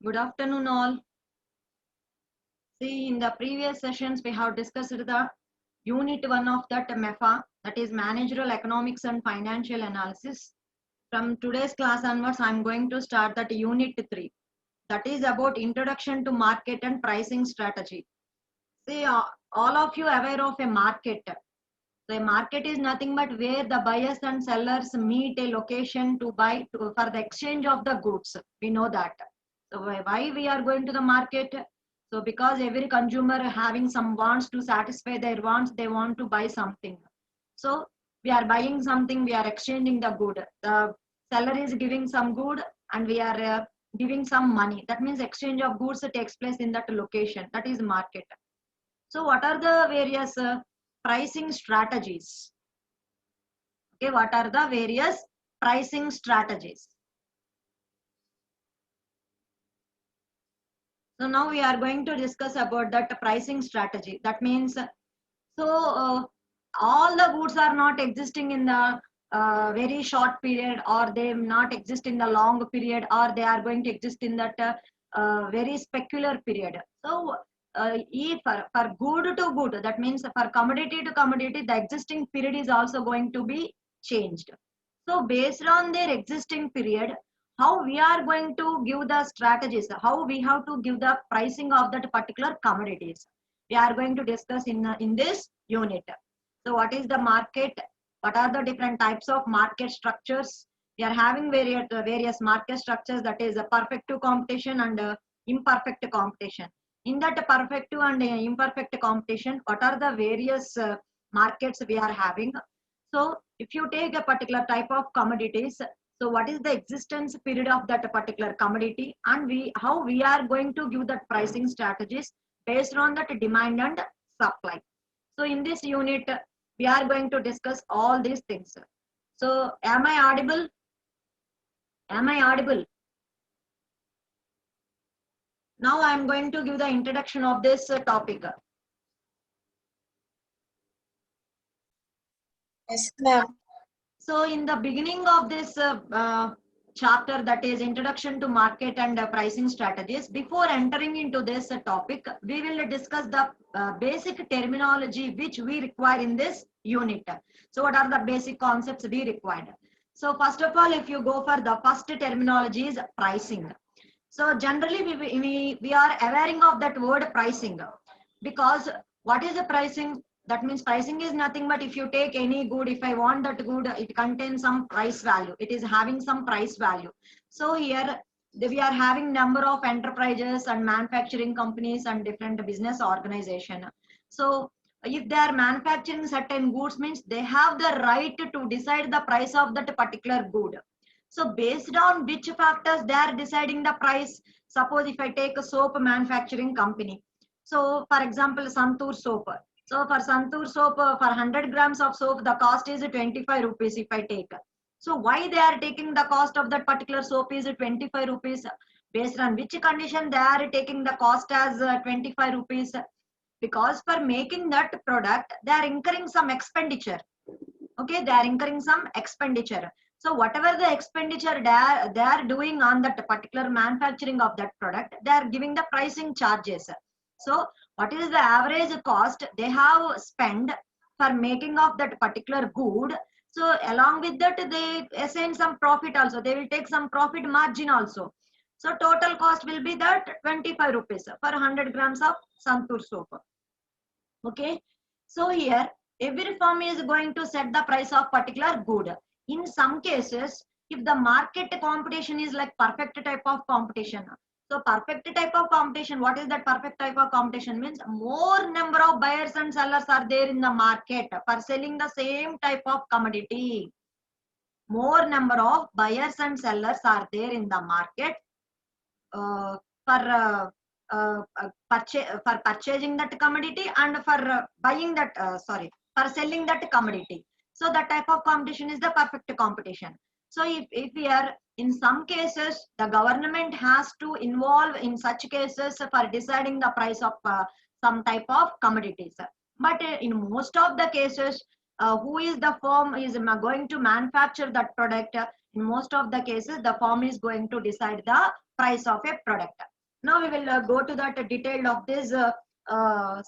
Good afternoon, all. See, in the previous sessions, we have discussed the Unit 1 of that MEFA, that is Managerial Economics and Financial Analysis. From today's class onwards, I am going to start that Unit 3. That is about Introduction to Market and Pricing Strategy. See, all of you aware of a market. So a market is nothing but where the buyers and sellers meet a location to buy for the exchange of the goods. We know that. So why we are going to the market? So because every consumer having some wants to satisfy their wants, they want to buy something. So we are buying something, we are exchanging the good. The seller is giving some good and we are giving some money. That means exchange of goods takes place in that location. That is market. So what are the various pricing strategies? Okay, what are the various pricing strategies? So now we are going to discuss about that pricing strategy. That means, all the goods are not existing in the very short period, or they not exist in the long period, or they are going to exist in that very specular period. So if for good to good, that means for commodity to commodity, the existing period is also going to be changed. So based on their existing period, how we are going to give the strategies, how we have to give the pricing of that particular commodities. We are going to discuss in this unit. So what is the market? What are the different types of market structures? We are having various market structures, that is a perfective competition and imperfect competition. In that perfective and imperfect competition, what are the various markets we are having? So if you take a particular type of commodities, so what is the existence period of that particular commodity, and how we are going to give that pricing strategies based on that demand and supply. So in this unit, we are going to discuss all these things. So am I audible? Am I audible? Now I am going to give the introduction of this topic. Yes, ma'am. So in the beginning of this chapter, that is Introduction to Market and Pricing Strategies, before entering into this topic, we will discuss the basic terminology which we require in this unit. So what are the basic concepts we required? So first of all, if you go for the first terminology is pricing. So generally we are aware of that word pricing, because what is the pricing? That means pricing is nothing but if you take any good, if I want that good, it contains some price value. It is having some price value. So here we are having number of enterprises and manufacturing companies and different business organization. So if they are manufacturing certain goods, means they have the right to decide the price of that particular good. So based on which factors they are deciding the price. Suppose if I take a soap manufacturing company. So for example, Santur soap. So for Santur soap, for 100 grams of soap, the cost is 25 rupees if I take. So why they are taking the cost of that particular soap is 25 rupees? Based on which condition they are taking the cost as 25 rupees? Because for making that product, they are incurring some expenditure. Okay, they are incurring some expenditure. So whatever the expenditure they are doing on that particular manufacturing of that product, they are giving the pricing charges. So what is the average cost they have spent for making of that particular good? So along with that, they assign some profit also. They will take some profit margin also. So total cost will be that 25 rupees for 100 grams of Santur soap. Okay. So here every firm is going to set the price of particular good. In some cases, if the market competition is like perfect type of competition. So perfect type of competition, what is that perfect type of competition? Means more number of buyers and sellers are there in the market for selling the same type of commodity. More number of buyers and sellers are there in the market for purchasing that commodity and for buying that for selling that commodity. So that type of competition is the perfect competition. So if we are in some cases, the government has to involve in such cases for deciding the price of some type of commodities. But in most of the cases, who is the firm is going to manufacture that product? In most of the cases, the firm is going to decide the price of a product. Now we will go to that detail of this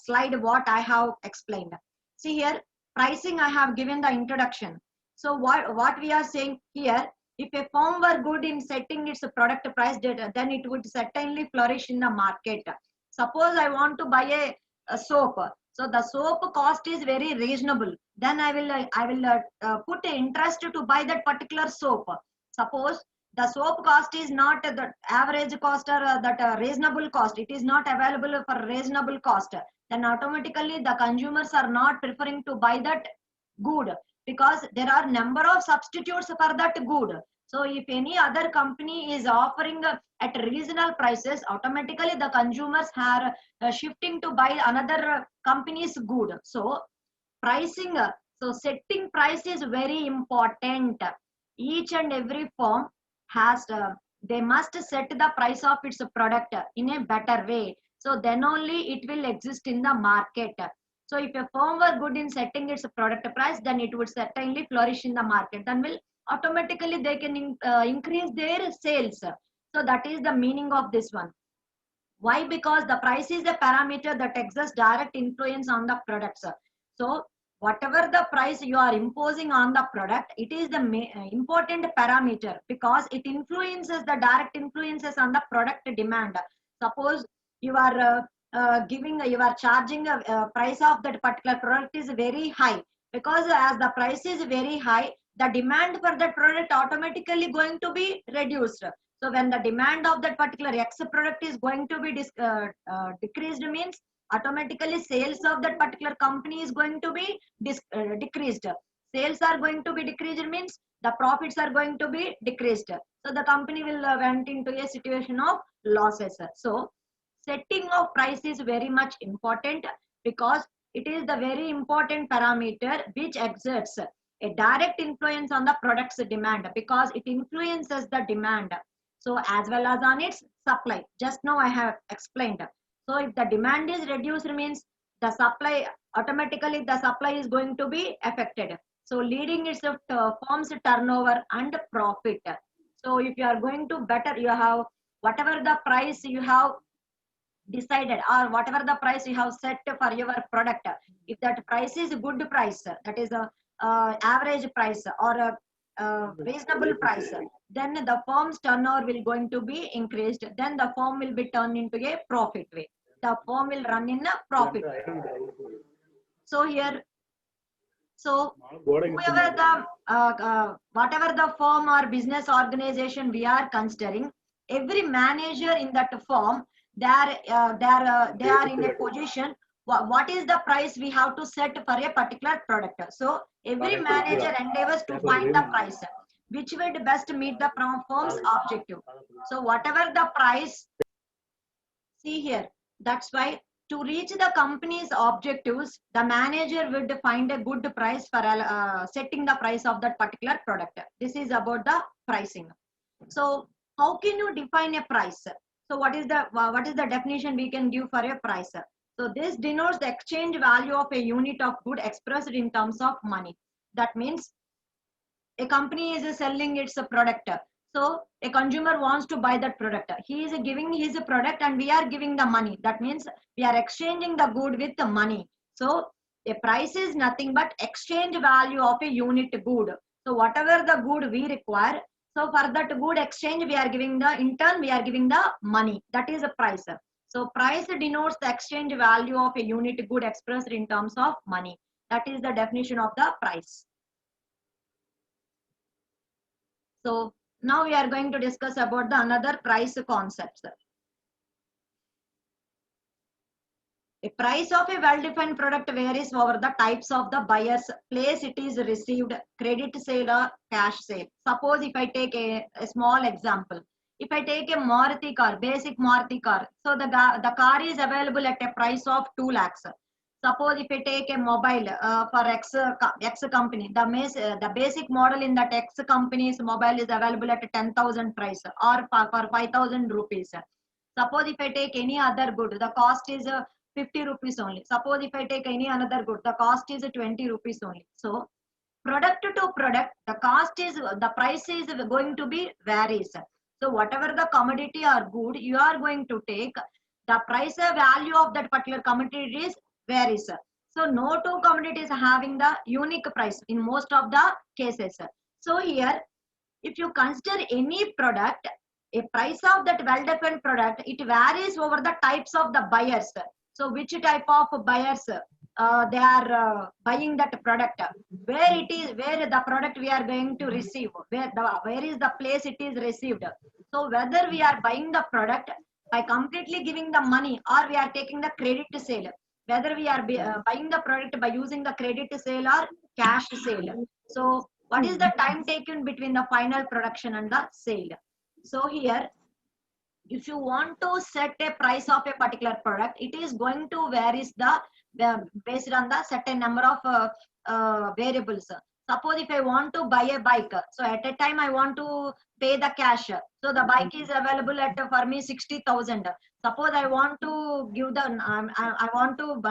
slide what I have explained. See here, pricing I have given the introduction. So what we are saying here, if a firm were good in setting its product price data, then it would certainly flourish in the market. Suppose I want to buy a soap. So the soap cost is very reasonable. Then I will put an interest to buy that particular soap. Suppose the soap cost is not the average cost or that reasonable cost. It is not available for reasonable cost. Then automatically the consumers are not preferring to buy that good, because there are number of substitutes for that good. So if any other company is offering at reasonable prices, automatically the consumers are shifting to buy another company's good. So pricing, so setting price is very important. Each and every firm has they must set the price of its product in a better way, so then only it will exist in the market. So if a firm were good in setting its product price, then it would certainly flourish in the market, then will automatically they can increase their sales. So that is the meaning of this one. Why? Because the price is a parameter that exerts direct influence on the products. So whatever the price you are imposing on the product, it is the important parameter, because it influences the direct influences on the product demand. Suppose you are you are charging a price of that particular product is very high, because as the price is very high, the demand for that product automatically going to be reduced. So when the demand of that particular X product is going to be decreased, means automatically sales of that particular company is going to be decreased. Sales are going to be decreased, means the profits are going to be decreased. So the company will went into a situation of losses. So setting of price is very much important, because it is the very important parameter which exerts a direct influence on the product's demand, because it influences the demand. So as well as on its supply. Just now I have explained. So if the demand is reduced, means the supply, automatically the supply is going to be affected. So leading its firm's turnover and profit. So if you are going to better, you have whatever the price you have decided, or whatever the price you have set for your product, if that price is good price, that is a average price or a reasonable price, then the firm's turnover will going to be increased, then the firm will be turned into a profit way, the firm will run in a profit. So here, so whoever the whatever the firm or business organization we are considering, every manager in that firm, they are in a position, what is the price we have to set for a particular product. So every manager endeavors to find the price which would best meet the firm's objective. So whatever the price, see here, that's why to reach the company's objectives, the manager would find a good price for setting the price of that particular product. This is about the pricing. So how can you define a price? So what is the definition we can give for a price? So this denotes the exchange value of a unit of good expressed in terms of money. That means a company is selling its product. So a consumer wants to buy that product. He is giving his product and we are giving the money. That means we are exchanging the good with the money. So a price is nothing but exchange value of a unit good. So whatever the good we require, so for that good exchange we are giving the, in turn we are giving the money. That is a price. So price denotes the exchange value of a unit good expressed in terms of money. That is the definition of the price. So now we are going to discuss about the another price concepts. A price of a well-defined product varies over the types of the buyer's place it is received, credit sale or cash sale. Suppose if I take a small example, if I take a Maruti car, basic Maruti car, so the car is available at a price of 2 lakhs. Suppose if I take a mobile for X company, the basic model in that X company's mobile is available at a 10,000 price or for 5,000 rupees. Suppose if I take any other good, the cost is 50 rupees only. Suppose if I take any another good, the cost is 20 rupees only. So product to product, the price is going to be varies. So whatever the commodity or good, you are going to take the price value of that particular commodity is varies. So no two commodities having the unique price in most of the cases. So here, if you consider any product, a price of that well-defined product, it varies over the types of the buyers. So which type of buyers they are buying that product, where it is, where the product we are going to receive, where is the place it is received. So whether we are buying the product by completely giving the money or we are taking the credit sale, whether we are buying the product by using the credit sale or cash sale. So what is the time taken between the final production and the sale? So here, if you want to set a price of a particular product, it is going to varies based on the certain number of variables. Suppose if I want to buy a bike, so at a time I want to pay the cash. So the bike is available at for me 60,000. Suppose I want to give the I want to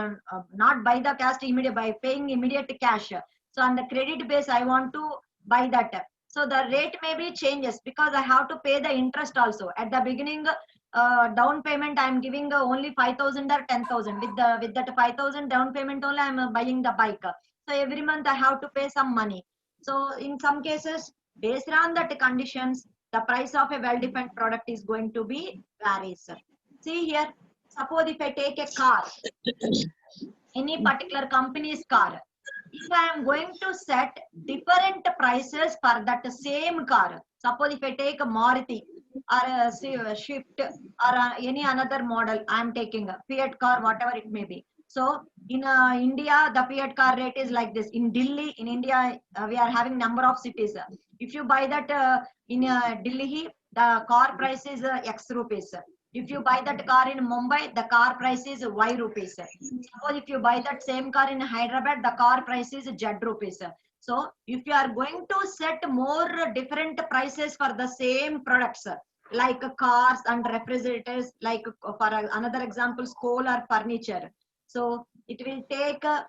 not buy the cash immediate by paying immediate cash. So on the credit base I want to buy that. So the rate may be changes because I have to pay the interest also. At the beginning, down payment I am giving only 5,000 or 10,000. With that 5,000 down payment only I am buying the bike. So every month I have to pay some money. So in some cases, based on that conditions, the price of a well-defined product is going to be varies. See here, suppose if I take a car, any particular company's car, if I am going to set different prices for that same car, suppose if I take a Maruti or a Swift or any another model, I am taking a Fiat car, whatever it may be. So in India, the Fiat car rate is like this. In Delhi, in India, we are having number of cities. If you buy that in Delhi, the car price is X rupees. If you buy that car in Mumbai, the car price is Y rupees. Suppose if you buy that same car in Hyderabad, the car price is Z rupees. So if you are going to set more different prices for the same products, like cars and refrigerators, like for another example, coal or furniture. So it will take a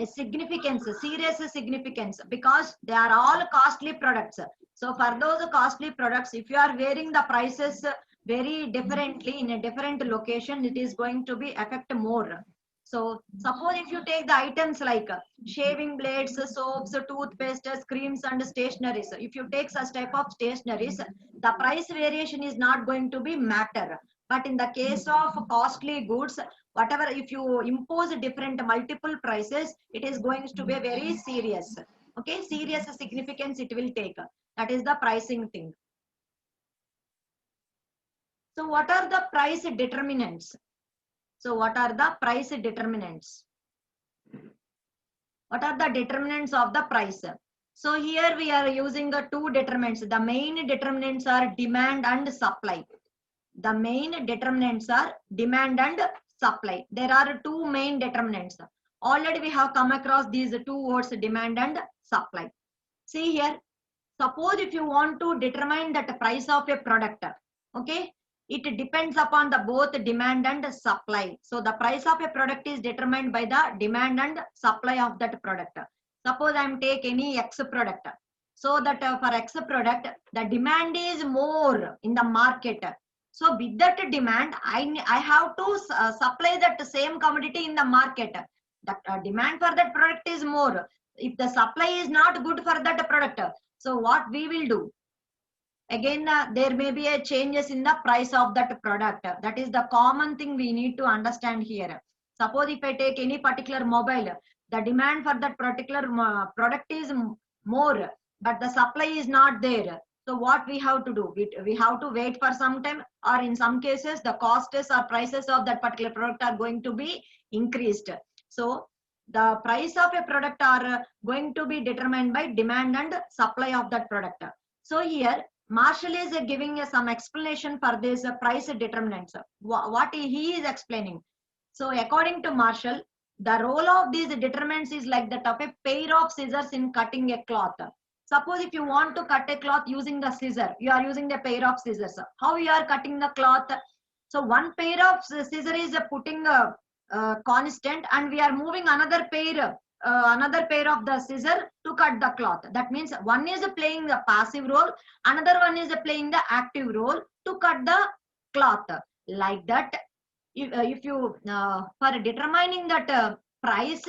significance, a serious significance, because they are all costly products. So for those costly products, if you are varying the prices very differently in a different location, it is going to be affect more. So suppose if you take the items like shaving blades, soaps, toothpaste, creams and stationeries. If you take such type of stationeries, the price variation is not going to be matter. But in the case of costly goods, whatever, if you impose different multiple prices, it is going to be very serious. Okay, serious significance it will take. That is the pricing thing. So what are the price determinants? So what are the price determinants? What are the determinants of the price? So here we are using the two determinants. The main determinants are demand and supply. The main determinants are demand and supply. There are two main determinants. Already we have come across these two words, demand and supply. See here, suppose if you want to determine that price of a product, okay, it depends upon the both demand and supply. So the price of a product is determined by the demand and supply of that product. Suppose I am take any X product. So that for X product, the demand is more in the market. So with that demand, I have to supply that same commodity in the market. The demand for that product is more. If the supply is not good for that product, so what we will do? Again, there may be a changes in the price of that product. That is the common thing we need to understand here. Suppose if I take any particular mobile, the demand for that particular product is more, but the supply is not there. So what we have to do? We have to wait for some time, or in some cases, the costs or prices of that particular product are going to be increased. So the price of a product are going to be determined by demand and supply of that product. So here, Marshall is giving some explanation for this price determinants. What he is explaining. So according to Marshall, the role of these determinants is like that of a pair of scissors in cutting a cloth. Suppose if you want to cut a cloth using the scissor, you are using the pair of scissors. How you are cutting the cloth? So one pair of scissors is putting a constant, and we are moving another pair another pair of the scissor to cut the cloth. That means one is playing the passive role, another one is playing the active role to cut the cloth. Like that, if you for determining that price,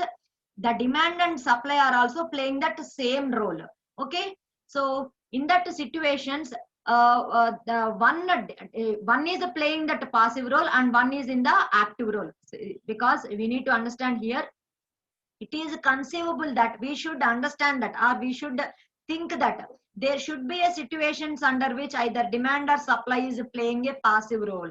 the demand and supply are also playing that same role. Okay, so in that situations, the one is playing that passive role and one is in the active role. Because we need to understand here, it is conceivable that we should understand that, or we should think that there should be a situations under which either demand or supply is playing a passive role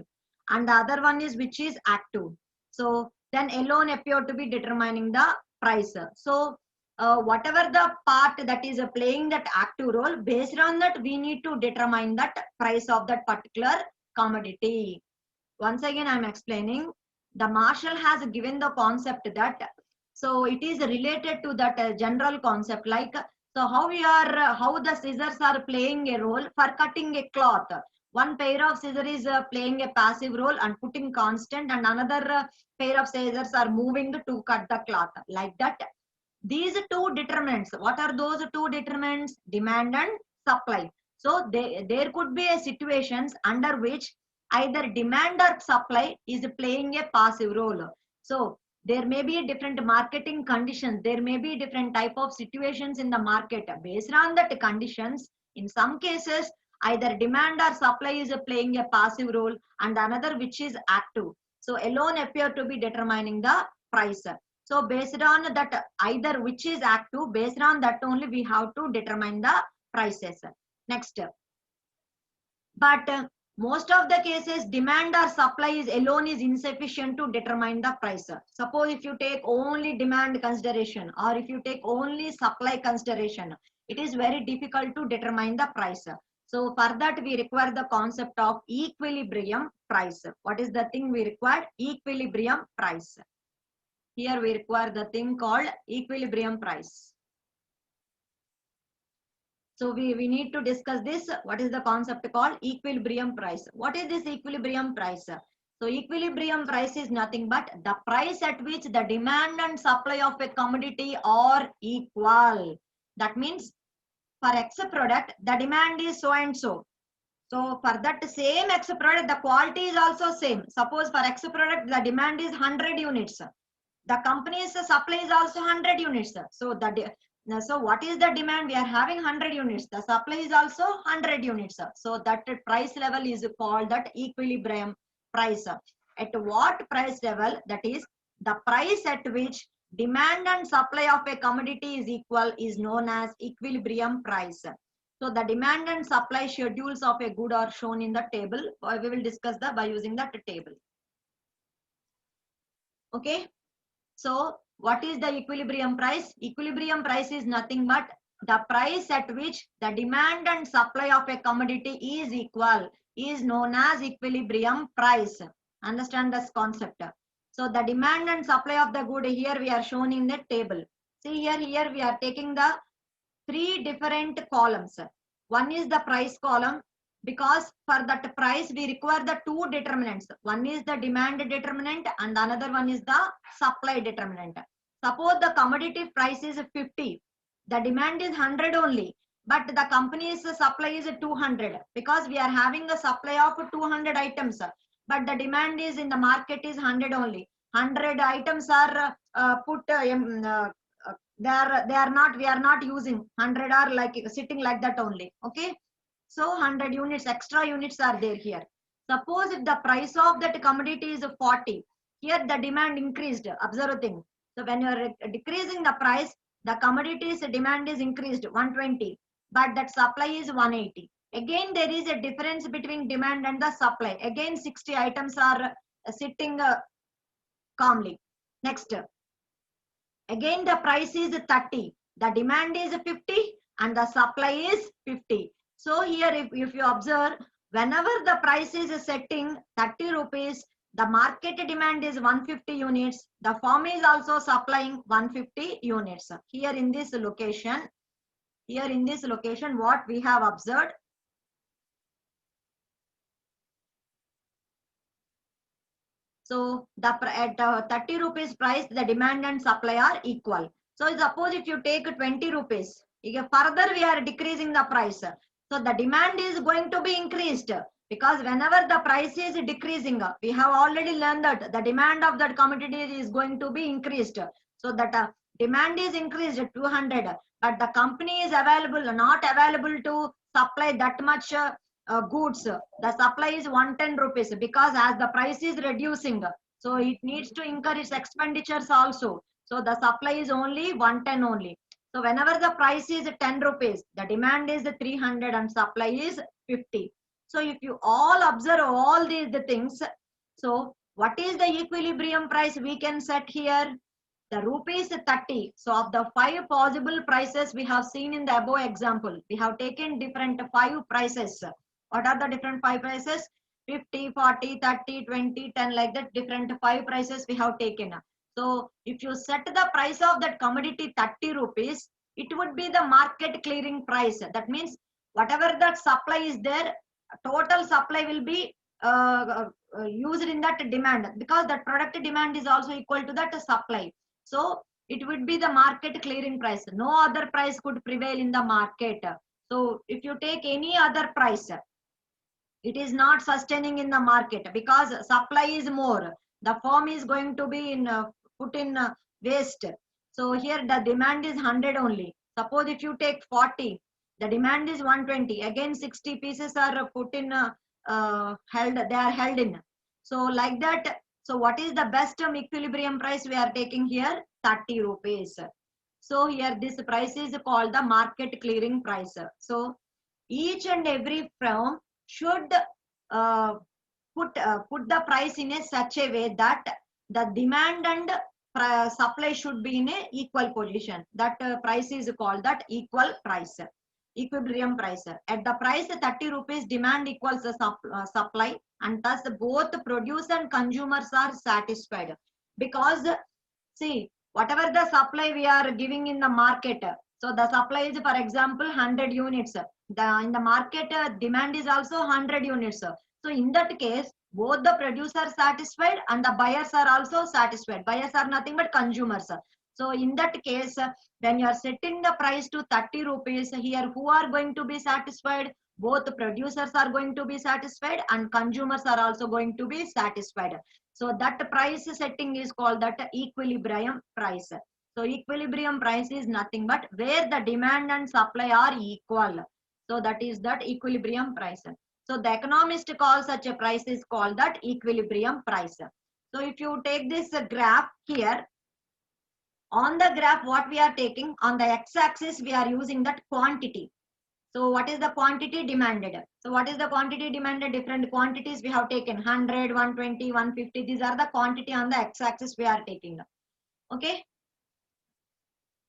and the other one is which is active. So then alone appear to be determining the price. So whatever the part that is playing that active role, based on that we need to determine that price of that particular commodity. Once again I am explaining, the Marshall has given the concept that, so it is related to that general concept, like, so how we are how the scissors are playing a role for cutting a cloth. One pair of scissors is playing a passive role and putting constant, and another pair of scissors are moving to cut the cloth. Like that, these two determinants, what are those two determinants? Demand and supply. So there could be a situations under which either demand or supply is playing a passive role. So there may be a different marketing conditions, there may be different type of situations in the market. Based on that conditions, in some cases either demand or supply is playing a passive role and another which is active. So alone appear to be determining the price. So based on that, either which is active, based on that only we have to determine the prices. Next, but most of the cases demand or supply is alone is insufficient to determine the price. Suppose if you take only demand consideration or if you take only supply consideration, it is very difficult to determine the price. So for that we require the concept of equilibrium price. What is the thing we require? Equilibrium price. Here we require the thing called equilibrium price. So we need to discuss this. What is the concept called equilibrium price? What is this equilibrium price? So equilibrium price is nothing but the price at which the demand and supply of a commodity are equal. That means for X product, the demand is so and so. So for that same X product, the quality is also same. Suppose for X product, the demand is 100 units. The company's supply is also 100 units. So so what is the demand? We are having 100 units. The supply is also 100 units. So that price level is called that equilibrium price. At what price level? That is the price at which demand and supply of a commodity is equal is known as equilibrium price. So the demand and supply schedules of a good are shown in the table. We will discuss that by using that table. Okay. So what is the equilibrium price? Equilibrium price is nothing but the price at which the demand and supply of a commodity is equal is known as equilibrium price. Understand this concept. So the demand and supply of the good here we are shown in the table. See here we are taking the three different columns. One is the price column, because for that price we require the two determinants. One is the demand determinant and another one is the supply determinant. Suppose the commodity price is 50, the demand is 100 only, but the company's supply is 200, because we are having a supply of 200 items, but the demand is in the market is 100 only. 100 items are they are not, we are not using 100 are like sitting like that only. Okay, so 100 units, extra units are there here. Suppose if the price of that commodity is 40, here the demand increased. Observe a thing. So when you are decreasing the price, the commodity's demand is increased 120, but that supply is 180. Again, there is a difference between demand and the supply. Again, 60 items are sitting calmly. Next, again the price is 30, the demand is 50 and the supply is 50. So here if you observe, whenever the price is setting 30 rupees, the market demand is 150 units, the firm is also supplying 150 units. Here in this location, what we have observed, so at 30 rupees price, the demand and supply are equal. So suppose if you take 20 rupees, further we are decreasing the price. So the demand is going to be increased, because whenever the price is decreasing, we have already learned that the demand of that commodity is going to be increased. So that demand is increased 200, but the company is not available to supply that much goods. The supply is 110 rupees, because as the price is reducing, so it needs to incur its expenditures also. So the supply is only 110 only. So whenever the price is 10 rupees, the demand is 300 and supply is 50. So if you all observe all these things, so what is the equilibrium price we can set here? The rupees 30. So of the 5 possible prices we have seen in the above example, we have taken different 5 prices. What are the different 5 prices? 50, 40, 30, 20, 10, like that, different 5 prices we have taken. So if you set the price of that commodity 30 rupees, it would be the market clearing price. That means whatever that supply is there, total supply will be used in that demand, because that product demand is also equal to that supply. So it would be the market clearing price. No other price could prevail in the market. So if you take any other price, it is not sustaining in the market, because supply is more. The firm is going to be put in waste. So here the demand is 100 only. Suppose if you take 40, the demand is 120. Again 60 pieces are put in held. They are held in. So like that. So what is the best equilibrium price we are taking here? 30 rupees. So here this price is called the market clearing price. So each and every firm should put the price in a such a way that the demand and supply should be in a equal position. That price is called that equal price, equilibrium price. At the price 30 rupees, demand equals the supply, and thus both producer and consumers are satisfied. Because see, whatever the supply we are giving in the market, so the supply is, for example, 100 units. In the market, demand is also 100 units. So in that case, both the producer are satisfied and the buyers are also satisfied. Buyers are nothing but consumers. So in that case, when you are setting the price to 30 rupees, here who are going to be satisfied? Both producers are going to be satisfied and consumers are also going to be satisfied. So that price setting is called that equilibrium price. So equilibrium price is nothing but where the demand and supply are equal. So that is that equilibrium price. So the economist calls such a price is called that equilibrium price. So if you take this graph here, on the graph what we are taking, on the x-axis we are using that quantity. So what is the quantity demanded? So what is the quantity demanded? Different quantities we have taken, 100, 120, 150. These are the quantity on the x-axis we are taking. Okay.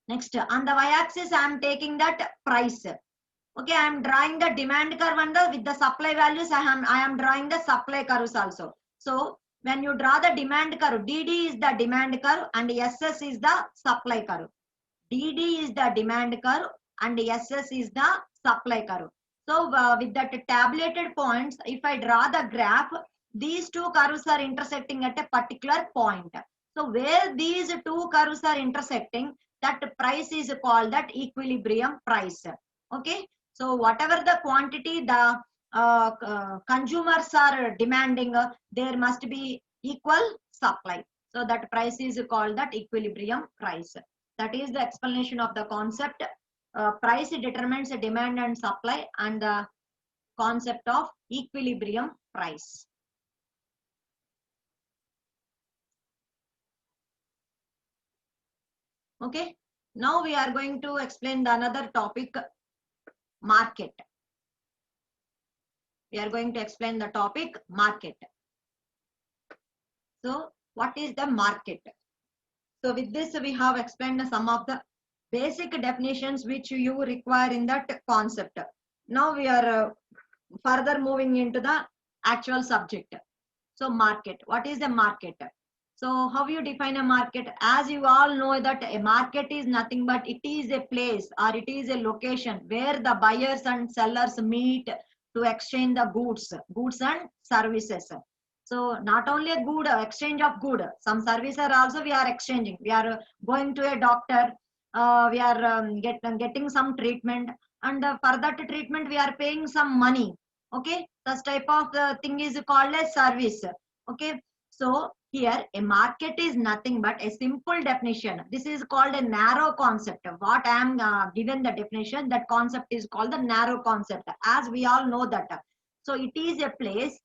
Next, on the y-axis I am taking that price. Okay, I am drawing the demand curve and with the supply values I am drawing the supply curves also. So when you draw the demand curve, DD is the demand curve and SS is the supply curve. DD is the demand curve and SS is the supply curve. So with that tabulated points, if I draw the graph, these two curves are intersecting at a particular point. So where these two curves are intersecting, that price is called that equilibrium price. Okay. So whatever the quantity the consumers are demanding, there must be equal supply. So that price is called that equilibrium price. That is the explanation of the concept. Price determines the demand and supply, and the concept of equilibrium price. Okay. Now we are going to explain the another topic, market. We are going to explain the topic market. So what is the market? So with this we have explained some of the basic definitions which you require in that concept. Now we are further moving into the actual subject. So market, what is the market? So how you define a market? As you all know that a market is nothing but it is a place or it is a location where the buyers and sellers meet to exchange the goods and services. So not only a good exchange of good, some services also we are exchanging. We are going to a doctor we are getting some treatment, and for that treatment we are paying some money. Okay, such type of thing is called as service. Okay, so here a market is nothing but a simple definition. This is called a narrow concept. What I am given the definition, that concept is called the narrow concept, as we all know that. So it is a place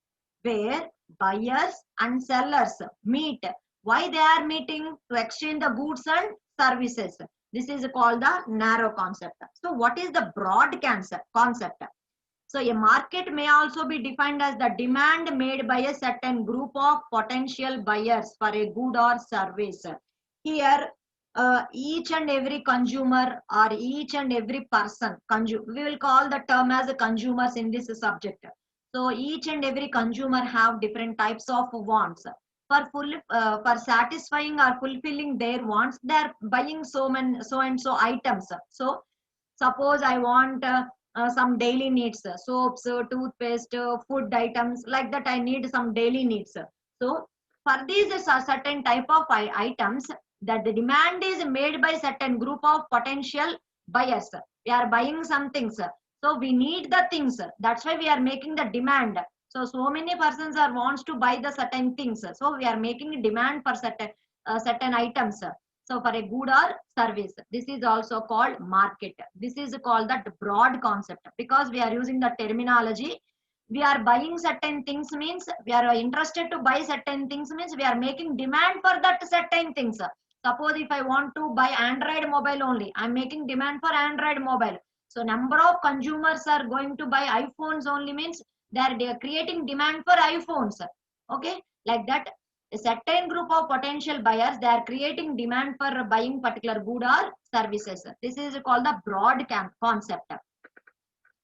where buyers and sellers meet. Why they are meeting? To exchange the goods and services. This is called the narrow concept. So what is the broad concept? So a market may also be defined as the demand made by a certain group of potential buyers for a good or service. Here, each and every consumer or each and every person, we will call the term as consumers in this subject. So each and every consumer have different types of wants. For satisfying or fulfilling their wants, they are buying so and so items. So suppose I want some daily needs, soaps, toothpaste, food items, like that I need some daily needs. So for these certain type of items, that the demand is made by certain group of potential buyers. We are buying some things, so we need the things. That's why we are making the demand. So many persons are wants to buy the certain things. So we are making demand for certain items. So for a good or service, this is also called market. This is called that broad concept, because we are using the terminology. We are buying certain things means we are interested to buy certain things means we are making demand for that certain things. Suppose if I want to buy Android mobile only, I'm making demand for Android mobile. So number of consumers are going to buy iPhones only means they are creating demand for iPhones. Okay, like that a certain group of potential buyers, they are creating demand for buying particular good or services. This is called the broad concept.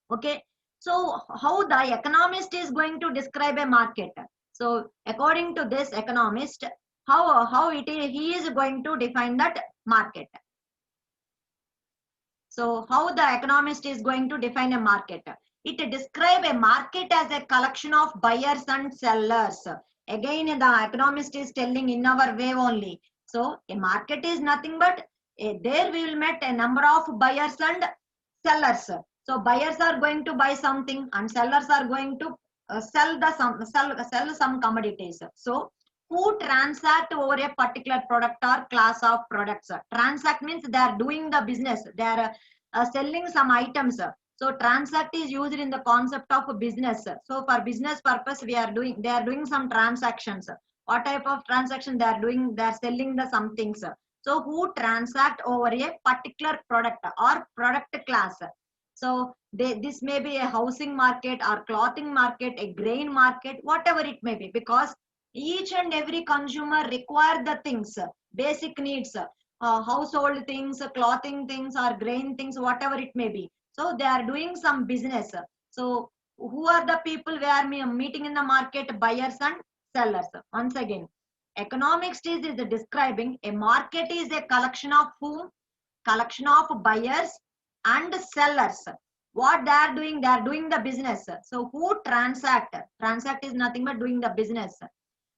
Okay, so how the economist is going to describe a market? So according to this economist, how it is, he is going to define that market. So how the economist is going to define a market? It describe a market as a collection of buyers and sellers. Again, the economist is telling in our way only. So a market is nothing but there we will meet a number of buyers and sellers. So buyers are going to buy something and sellers are going to sell some commodities. So who transact over a particular product or class of products? Transact means they are doing the business. They are selling some items. So transact is used in the concept of a business. So for business purpose, they are doing some transactions. What type of transaction they are doing? They are selling the some things. So who transact over a particular product or product class? So this may be a housing market or clothing market, a grain market, whatever it may be, because each and every consumer require the things, basic needs, household things, clothing things, or grain things, whatever it may be. So they are doing some business. So who are the people we are meeting in the market? Buyers and sellers. Once again, economics is describing a market is a collection of whom? Collection of buyers and sellers. What they are doing? They are doing the business. So who transact? Transact is nothing but doing the business.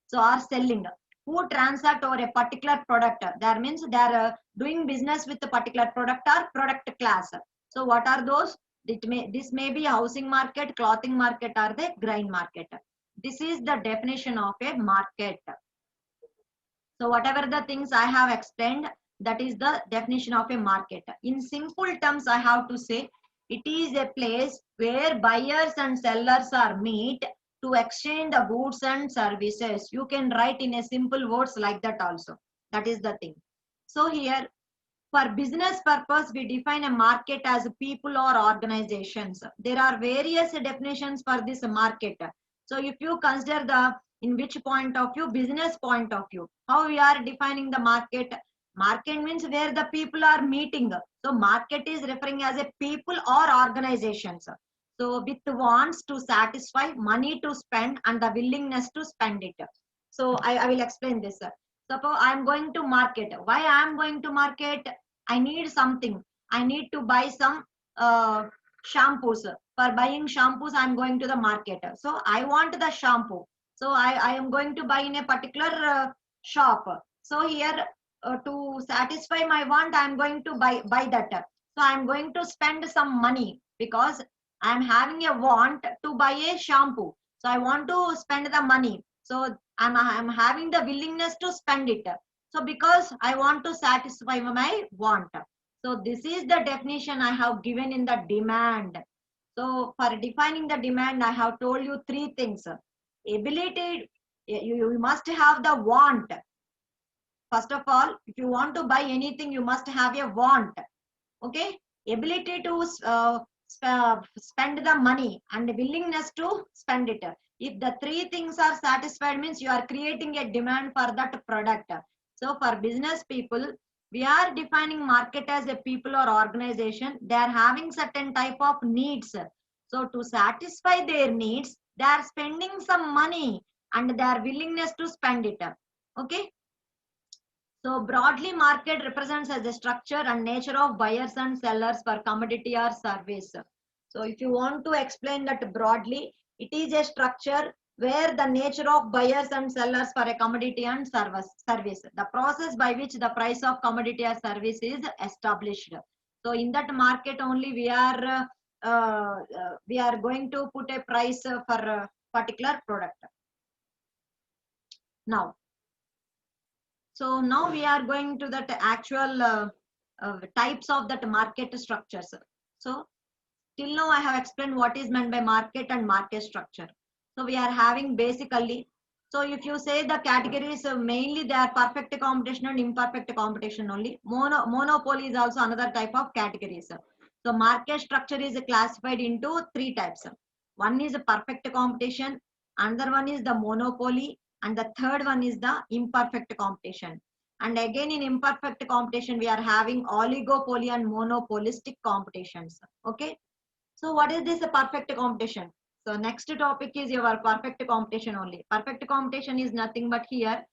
So are selling. Who transact over a particular product? That means they are doing business with a particular product or product class. So what are those? This may be a housing market, clothing market, or the grain market. This is the definition of a market. So whatever the things I have explained, that is the definition of a market. In simple terms, I have to say it is a place where buyers and sellers are meet to exchange the goods and services. You can write in a simple words like that also. That is the thing. So here, for business purpose, we define a market as people or organizations. There are various definitions for this market. So if you consider the in which point of view, business point of view, how we are defining the market? Market means where the people are meeting. So market is referring as a people or organizations. So with wants to satisfy, money to spend, and the willingness to spend it. So I will explain this. Suppose I am going to market. Why I am going to market? I need something. I need to buy some shampoos. For buying shampoos, I am going to the market. So I want the shampoo. So I am going to buy in a particular shop. So here to satisfy my want, I'm going to buy that. So I'm going to spend some money because I'm having a want to buy a shampoo. So I want to spend the money. So I'm having the willingness to spend it. So because I want to satisfy my want. So this is the definition I have given in the demand. So for defining the demand, I have told you three things. Ability, you must have the want. First of all, if you want to buy anything, you must have a want. Okay, ability to spend the money and willingness to spend it. If the three things are satisfied, means you are creating a demand for that product. So for business people, we are defining market as a people or organization. They are having certain type of needs. So to satisfy their needs, they are spending some money and their willingness to spend it. Okay. So broadly, market represents as a structure and nature of buyers and sellers for commodity or service. So if you want to explain that broadly, it is a structure where the nature of buyers and sellers for a commodity and service, the process by which the price of commodity or service is established. So in that market only we are going to put a price for a particular product. Now, so now we are going to that actual types of that market structures. So till now I have explained what is meant by market and market structure. So we are having basically, so if you say the categories, mainly they are perfect competition and imperfect competition only. Monopoly is also another type of categories. So market structure is classified into three types. One is a perfect competition, another one is the monopoly, and the third one is the imperfect competition. And again in imperfect competition, we are having oligopoly and monopolistic competitions. Okay. So what is this perfect competition? So next topic is your perfect competition only. Perfect competition is nothing but here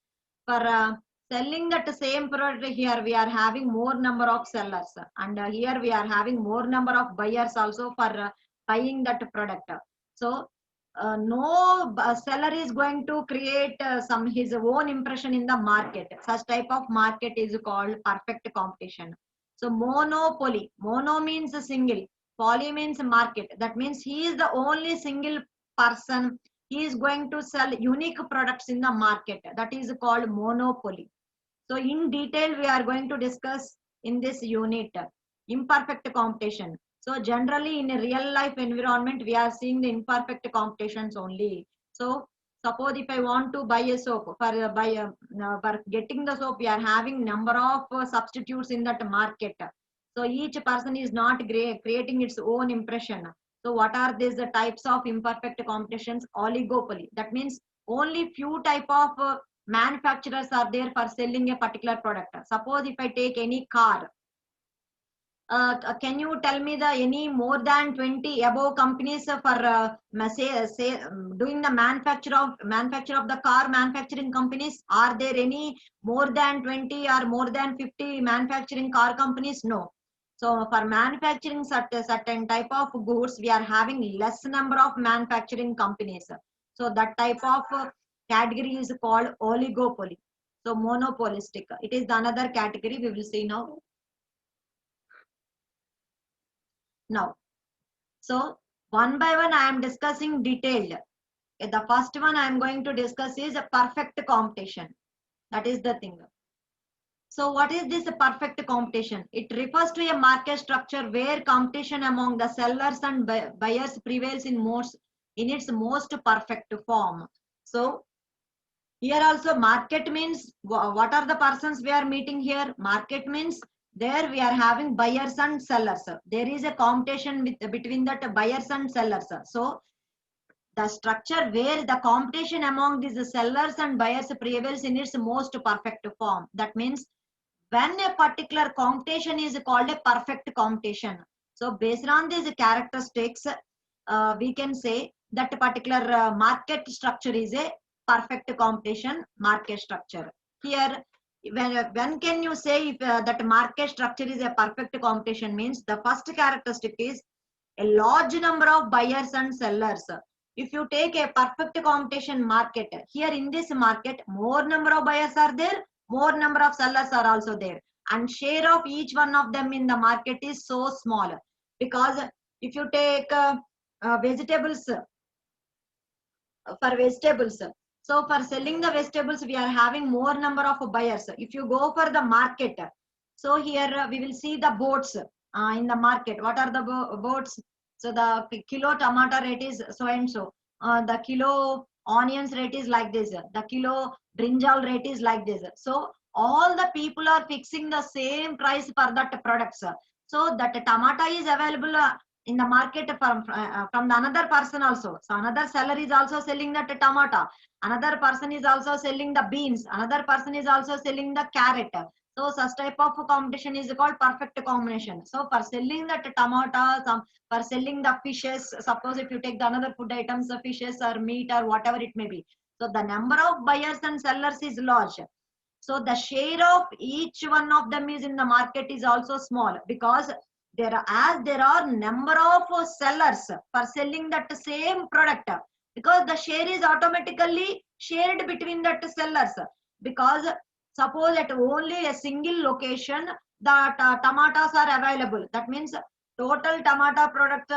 for selling that same product, here we are having more number of sellers, and here we are having more number of buyers also for buying that product. So no seller is going to create some his own impression in the market. Such type of market is called perfect competition. So monopoly, mono means a single, poly means market. That means he is the only single person. He is going to sell unique products in the market. That is called monopoly. So in detail, we are going to discuss in this unit imperfect competition. So generally in a real life environment, we are seeing the imperfect competitions only. So suppose if I want to buy a soap, for getting the soap, we are having number of substitutes in that market. So each person is not creating its own impression. So what are these the types of imperfect competitions? Oligopoly. That means only few type of manufacturers are there for selling a particular product. Suppose if I take any car, can you tell me the any more than 20 above companies for doing the manufacture of the car manufacturing companies? Are there any more than 20 or more than 50 manufacturing car companies? No. So for manufacturing certain type of goods, we are having less number of manufacturing companies. So that type of category is called oligopoly. So monopolistic. It is the another category we will see now. Now, so one by one I am discussing detailed. The first one I am going to discuss is a perfect competition. That is the thing. So what is this perfect competition? It refers to a market structure where competition among the sellers and buyers prevails in its most perfect form. So here also market means what are the persons we are meeting here? Market means there we are having buyers and sellers. There is a competition between that buyers and sellers. So the structure where the competition among these sellers and buyers prevails in its most perfect form. That means when a particular competition is called a perfect competition. So based on these characteristics, we can say that particular market structure is a perfect competition market structure. Here, when can you say if that market structure is a perfect competition? Means the first characteristic is a large number of buyers and sellers. If you take a perfect competition market, here in this market, more number of buyers are there, more number of sellers are also there, and share of each one of them in the market is so small. Because if you take vegetables, for vegetables, so for selling the vegetables we are having more number of buyers. If you go for the market, so here we will see the boats in the market. What are the boats? So the kilo tomato rate is so and so, the kilo onions rate is like this, the kilo brinjal rate is like this. So all the people are fixing the same price for that products. So that tomato is available in the market from the another person also. So another seller is also selling that tomato, another person is also selling the beans, another person is also selling the carrot. So such type of competition is called perfect combination. So for selling that tomato, for selling the fishes, suppose if you take the another food items, the fishes or meat or whatever it may be, so the number of buyers and sellers is large. So the share of each one of them is in the market is also small, because there are number of sellers for selling that same product, because the share is automatically shared between that sellers. Because suppose at only a single location the tomatoes are available, that means total tomato product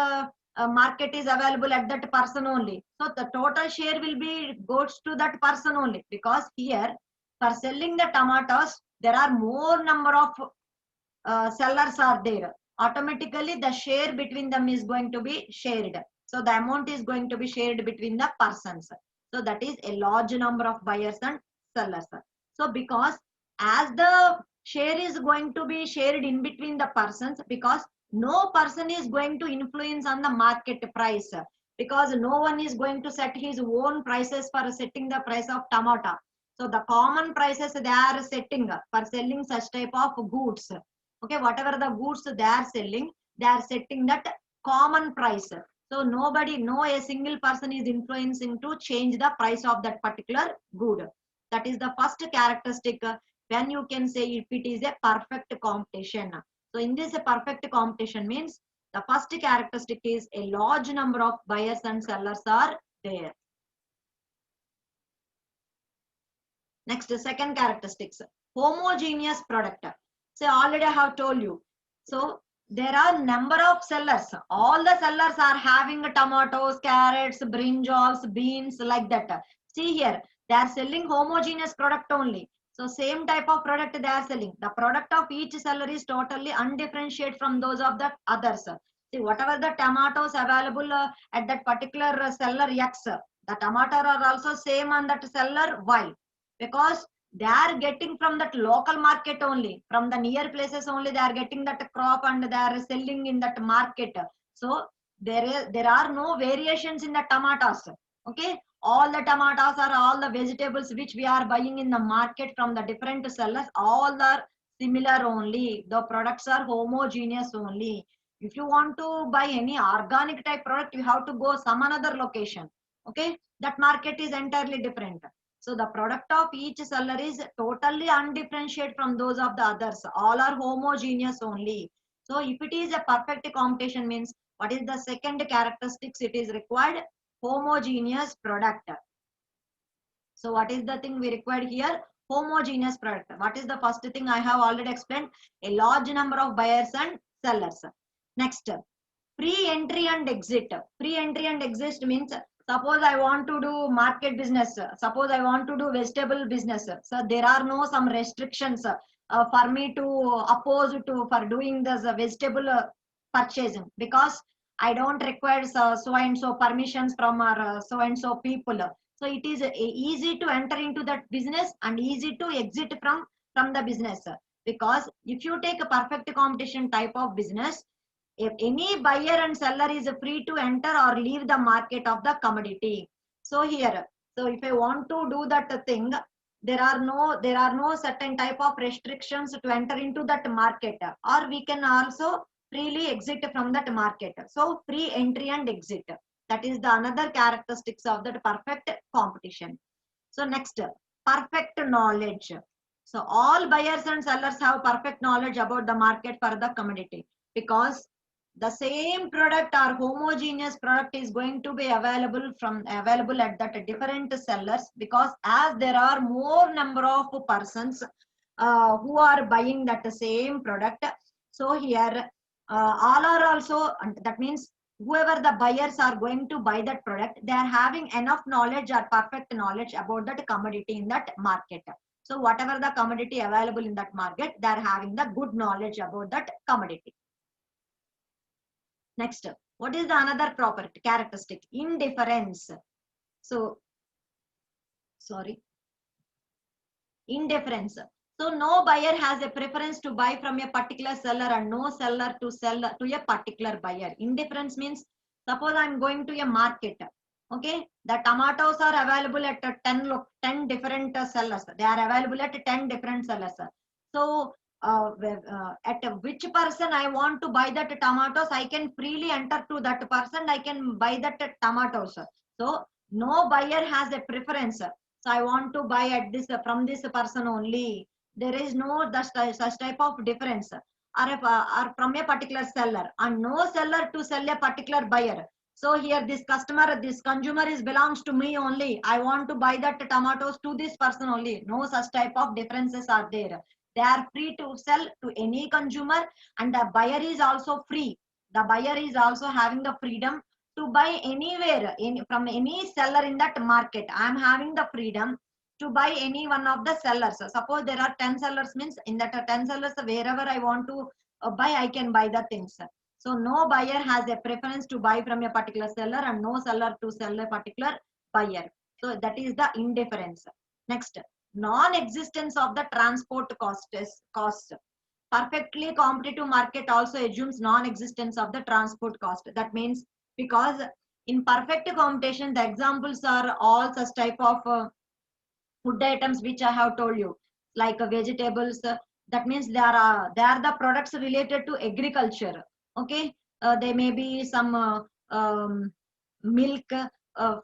market is available at that person only. So the total share will be goes to that person only, because here for selling the tomatoes there are more number of sellers are there. Automatically the share between them is going to be shared, so the amount is going to be shared between the persons. So that is a large number of buyers and sellers. So because as the share is going to be shared in between the persons, because no person is going to influence on the market price, because no one is going to set his own prices for setting the price of tomato. So the common prices they are setting for selling such type of goods. Okay, whatever the goods they are selling, they are setting that common price. So nobody, no a single person is influencing to change the price of that particular good. That is the first characteristic when you can say if it is a perfect competition. So in this a perfect competition means the first characteristic is a large number of buyers and sellers are there. Next, the second characteristics, homogeneous product. So already I have told you. So there are number of sellers. All the sellers are having tomatoes, carrots, brinjals, beans, like that. See here, they are selling homogeneous product only. So same type of product they are selling. The product of each seller is totally undifferentiated from those of the others. See, whatever the tomatoes available at that particular seller X, the tomato are also same on that seller Y, because they are getting from that local market only, from the near places only they are getting that crop and they are selling in that market. So there are no variations in the tomatoes. Okay, all the tomatoes or all the vegetables which we are buying in the market from the different sellers, all are similar only, the products are homogeneous only. If you want to buy any organic type product, you have to go some another location. Okay, that market is entirely different. So the product of each seller is totally undifferentiated from those of the others. All are homogeneous only. So if it is a perfect competition means, what is the second characteristics it is required? Homogeneous product. So what is the thing we required here? Homogeneous product. What is the first thing I have already explained? A large number of buyers and sellers. Next, pre-entry and exit. Pre-entry and exit means, suppose I want to do market business, suppose I want to do vegetable business, so there are no some restrictions for me to oppose to for doing this vegetable purchasing, because I don't require so and so permissions from our so and so people. So it is easy to enter into that business and easy to exit from the business. Because if you take a perfect competition type of business, if any buyer and seller is free to enter or leave the market of the commodity. So here, so if I want to do that thing, there are no certain type of restrictions to enter into that market, or we can also freely exit from that market. So free entry and exit, that is the another characteristics of that perfect competition. So next, perfect knowledge. So all buyers and sellers have perfect knowledge about the market for the commodity, because the same product or homogeneous product is going to be available at that different sellers, because as there are more number of persons who are buying that same product. So here all are also, that means whoever the buyers are going to buy that product, they are having enough knowledge or perfect knowledge about that commodity in that market. So whatever the commodity available in that market, they are having the good knowledge about that commodity. Next, what is the another property characteristic? Indifference. So, sorry, indifference. So no buyer has a preference to buy from a particular seller and no seller to sell to a particular buyer. Indifference means, suppose I'm going to a market. Okay, the tomatoes are available at 10 different sellers. They are available at 10 different sellers. So at which person I want to buy that tomatoes, I can freely enter to that person. I can buy that tomatoes. So no buyer has a preference. So I want to buy at this from this person only. There is no such type of difference. Or from a particular seller, and no seller to sell a particular buyer. So here this customer, this consumer is belongs to me only. I want to buy that tomatoes to this person only. No such type of differences are there. They are free to sell to any consumer, and the buyer is also free. The buyer is also having the freedom to buy anywhere from any seller in that market. I am having the freedom to buy any one of the sellers. Suppose there are 10 sellers, means in that 10 sellers, wherever I want to buy, I can buy the things. So no buyer has a preference to buy from a particular seller and no seller to sell a particular buyer. So that is the indifference. Next, non-existence of the transport cost. Perfectly competitive market also assumes non-existence of the transport cost. That means, because in perfect competition, the examples are all such type of food items which I have told you, like vegetables. That means they are the products related to agriculture. Okay, there may be some milk,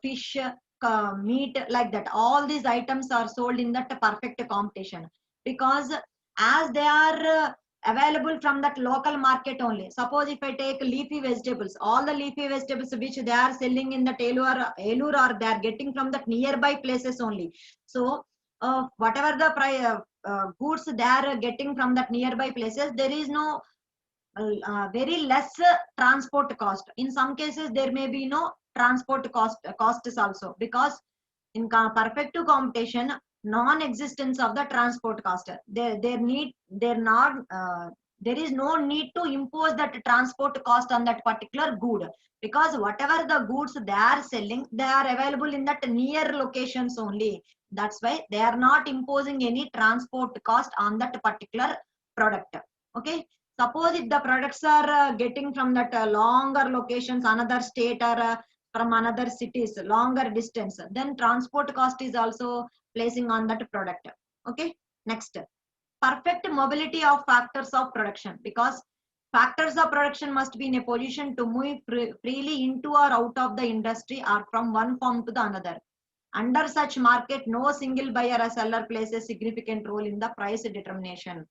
fish, meat, like that. All these items are sold in that perfect competition, because as they are available from that local market only. Suppose if I take leafy vegetables, all the leafy vegetables which they are selling in the Elur, or they are getting from that nearby places only. So whatever the goods they are getting from that nearby places, there is no very less transport cost. In some cases, there may be no transport costs also, because in perfect competition, non-existence of the transport cost. There is no need to impose that transport cost on that particular good, because whatever the goods they are selling, they are available in that near locations only. That's why they are not imposing any transport cost on that particular product. Okay. Suppose if the products are getting from that longer locations, another state, or from another cities, longer distance, then transport cost is also placing on that product. Okay. Next, perfect mobility of factors of production, because factors of production must be in a position to move freely into or out of the industry or from one form to the another. Under such market, no single buyer or seller plays a significant role in the price determination.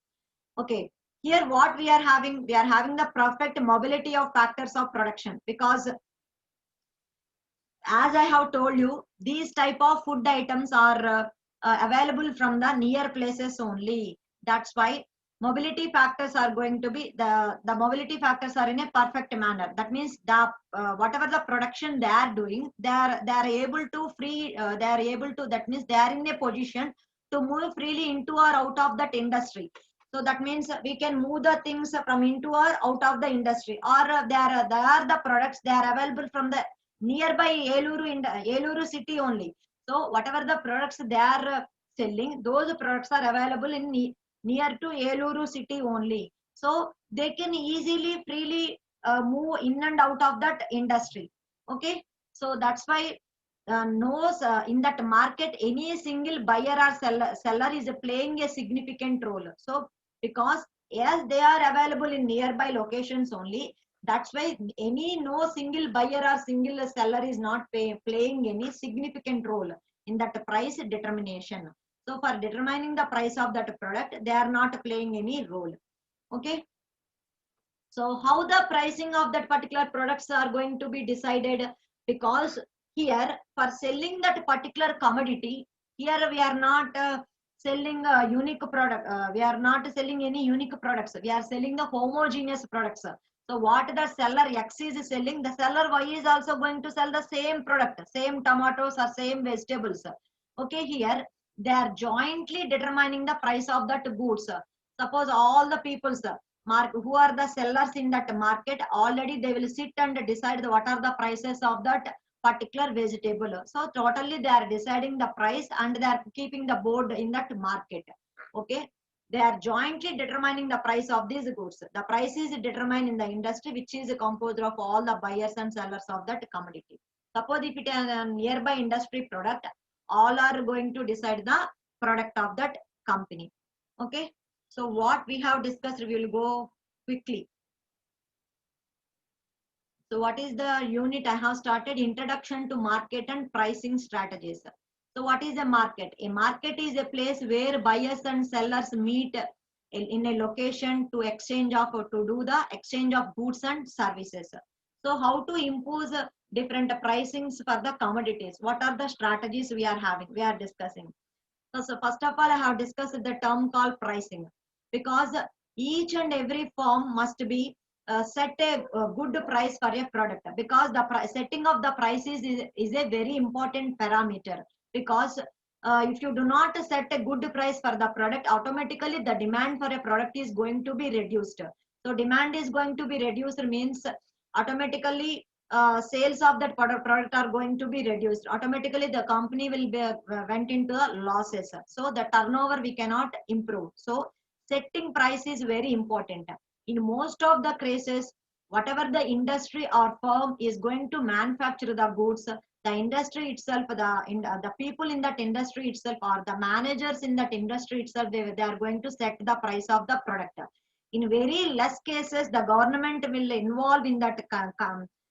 Okay, here what we are having the perfect mobility of factors of production, because as I have told you, these type of food items are available from the near places only. That's why mobility factors are going to be the mobility factors are in a perfect manner. That means the whatever the production they are doing, they are able to that means they are in a position to move freely into or out of that industry. So that means we can move the things from into or out of the industry, or they are the products they are available from the nearby Eluru city only. So whatever the products they are selling, those products are available in near to Eluru city only. So they can easily, freely move in and out of that industry. Okay. So that's why in that market, any single buyer or seller is playing a significant role. So because as they are available in nearby locations only, that's why no single buyer or single seller is not playing any significant role in that price determination. So for determining the price of that product, they are not playing any role. Okay. So how the pricing of that particular products are going to be decided? Because here for selling that particular commodity, here we are not selling a unique product. We are not selling any unique products. We are selling the homogeneous products. So what the seller X is selling, the seller Y is also going to sell the same product, same tomatoes or same vegetables. Okay, here they are jointly determining the price of that goods. Suppose all the peoples who are the sellers in that market, already they will sit and decide what are the prices of that particular vegetable. So totally they are deciding the price and they are keeping the board in that market. Okay, they are jointly determining the price of these goods. The price is determined in the industry, which is composed of all the buyers and sellers of that commodity. Suppose if it is a nearby industry product, all are going to decide the product of that company. Okay, so what we have discussed, we will go quickly. So what is the unit I have started? Introduction to market and pricing strategies. So what is a market? A market is a place where buyers and sellers meet in a location to exchange of or to do the exchange of goods and services. So how to impose different pricings for the commodities? What are the strategies we are having? We are discussing. So first of all, I have discussed the term called pricing, because each and every firm must be set a good price for a product, because the setting of the prices is a very important parameter. Because if you do not set a good price for the product, automatically the demand for a product is going to be reduced. So demand is going to be reduced means automatically sales of that product are going to be reduced. Automatically the company will be went into losses, so the turnover we cannot improve. So setting price is very important. In most of the cases, whatever the industry or firm is going to manufacture the goods, the industry itself, the people in that industry itself, or the managers in that industry itself, they are going to set the price of the product. In very less cases, the government will involve in that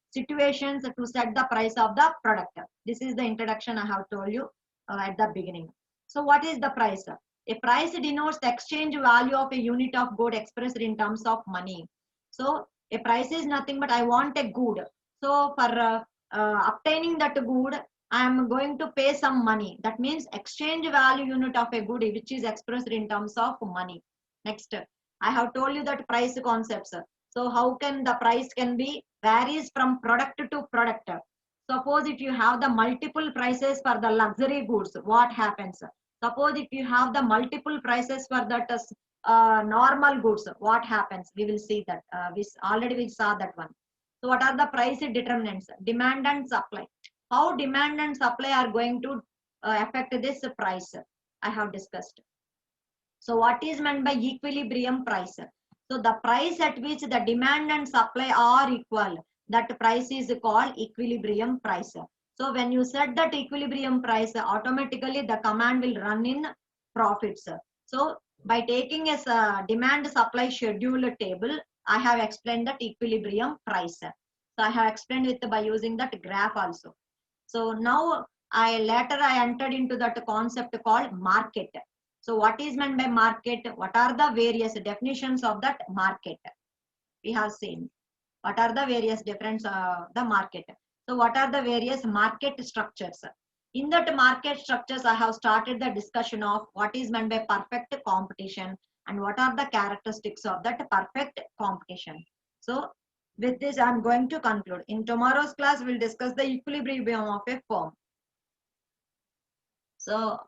situations to set the price of the product. This is the introduction I have told you at the beginning. So what is the price? A price denotes the exchange value of a unit of good expressed in terms of money. So a price is nothing but I want a good. So for obtaining that good, I am going to pay some money. That means exchange value unit of a good which is expressed in terms of money. Next, I have told you that price concepts. So how can the price can be varies from product to product. Suppose if you have the multiple prices for the luxury goods, what happens? Suppose if you have the multiple prices for that normal goods, what happens? We will see that. We saw that one. So what are the price determinants? Demand and supply. How demand and supply are going to affect this price? I have discussed. So what is meant by equilibrium price? So the price at which the demand and supply are equal, that price is called equilibrium price. So when you set that equilibrium price, automatically the command will run in profits. So by taking a demand supply schedule table, I have explained that equilibrium price. So I have explained it by using that graph also. So now later I entered into that concept called market. So what is meant by market? What are the various definitions of that market? We have seen. What are the various difference the market? So what are the various market structures? In that market structures, I have started the discussion of what is meant by perfect competition and what are the characteristics of that perfect competition. So with this, I am going to conclude. In tomorrow's class, we'll discuss the equilibrium of a firm. So